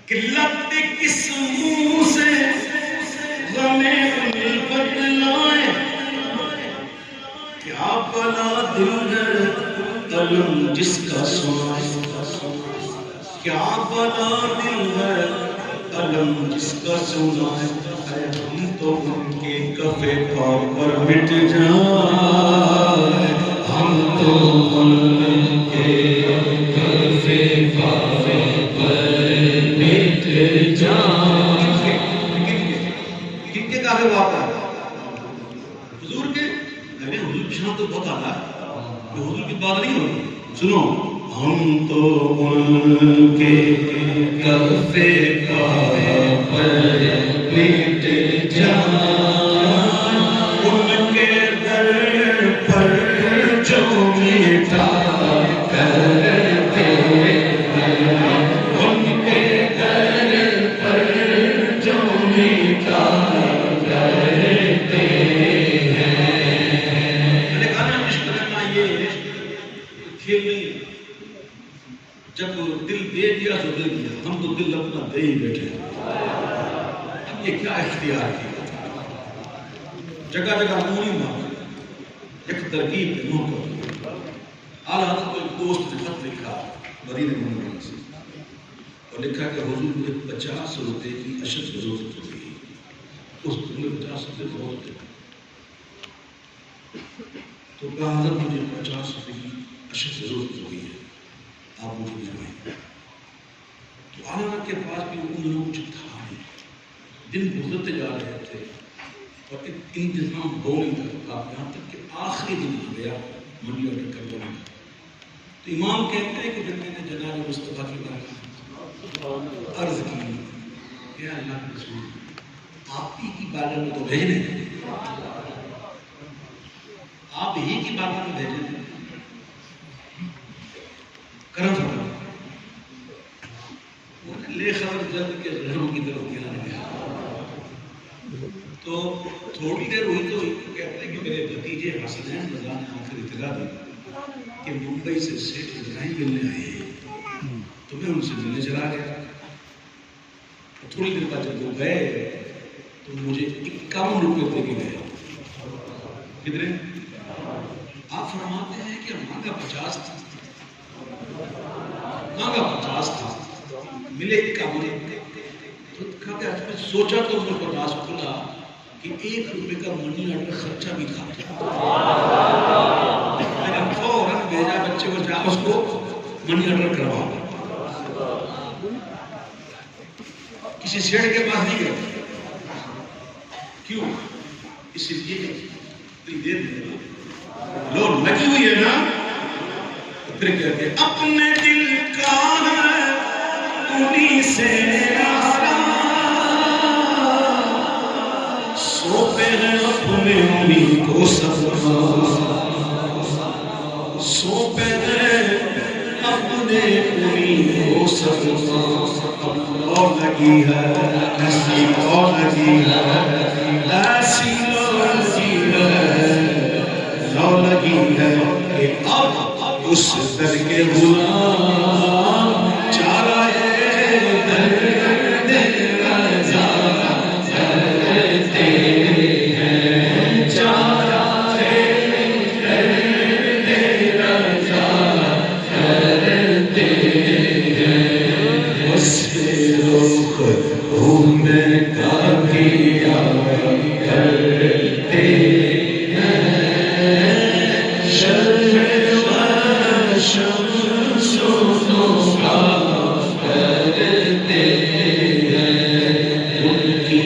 قلت کس منہ سے غم الفت لائے، کیا بلا دل ہے علم جس کا سنائے، کیا بلا دل ہے علم جس کا سنائے، ہم تو ان کے کفے پا پر مٹ جائے، ہم تو ان کے کفے پا پر مٹ جائے۔ کن کے کافے پا پر؟ حضور کے؟ میں حضور کی شان تو بہت آتا ہے، کہ حضور کی بات نہیں ہوتی۔ سنو، ہم تو ان کے کفے پا پر مٹ جائے، ان کے در پر جو میٹھا کرتے ہیں، ان کے در پر جو میٹھا کرتے ہیں۔ میں نے کہا نا عشق کرنا یہ کھیل نہیں ہے، جب دل دے دیا تو دے دیا، ہم تو دل اپنا دے ہی بیٹھے ہیں۔ اب یہ کیا اختیار کیا، جگہ جگہ موری مار ایک ترکیب ہے منہ کو۔ اعلیٰ حضرت کو ایک دوست نے خط لکھا مدینہ منورہ سے، اور لکھا کہ حضور مجھے 50 روپے کی اشد ضرورت ہو گئی، اس میں 50 روپے بہت تھے، تو کہا حضرت مجھے 50 روپے کی اشد ضرورت ہو گئی ہے، آپ مجھے دلوائیں۔ تو اعلیٰ کے پاس بھی ان دنوں کچھ تھا نہیں، دن گزرتے جا رہے تھے اور ایک انتظام ہو نہیں تھا، یہاں تک کہ آخری دن آ گیا منی آرڈر کروانے کا۔ تو امام کہتے ہیں کہ جب میں نے جناب مصطفیٰ کی بارگاہ عرض کی، یا اللہ کے رسول، آپ ہی کی بارگاہ میں تو بھیجنے ہیں، آپ ہی کی بارگاہ میں بھیجنے ہیں، کرم فرمائیں۔ لے خبر جلد کے غیروں کی طرف گیا گیا، تو تھوڑی دیر ہوئی تو کہتے ہیں کہ میرے بھتیجے حسنین رضا نے آ کر اطلاع دی کہ ممبئی سے سیٹھ ابراہیم ملنے آئے ہیں، تو میں ان سے ملنے چلا گیا۔ تھوڑی دیر بعد جب وہ گئے تو مجھے 51 روپے دے کے گئے۔ کتنے؟ آپ فرماتے ہیں کہ مانگا 50 تھا، مانگا 50 تھا، ملے 51۔ تو کہا کہ آج میں سوچا تو مجھ پر راز کھلا کہ 1 روپے کا منی آرڈر خرچہ بھی کھا میں نے فوراً بھیجا بچے کو، جا اس کو منی آرڈر کروا۔ کسی سیڑھ کے پاس نہیں گئے، کیوں؟ اس لیے اتنی دیر میں لو لگی ہوئی ہے نا، پھر کہتے ہیں اپنے دل کا ہے انہی سے سوپے ہیں اپنے انہی کو سب، سوپے ہیں اپنے انہی کو سب۔ اب لو لگی ہے ایسی، لو لگی ہے ایسی، لو لگی ہے، لو لگی ہے کہ اب اس در کے غلام چارہ درد رضا کرتے ہیں، چارہ درد رضا کرتے ہیں، اس سے رخ گھومنے کا کیا کرتے ہیں، شمس و ضحیٰ کرتے ہیں، ان کی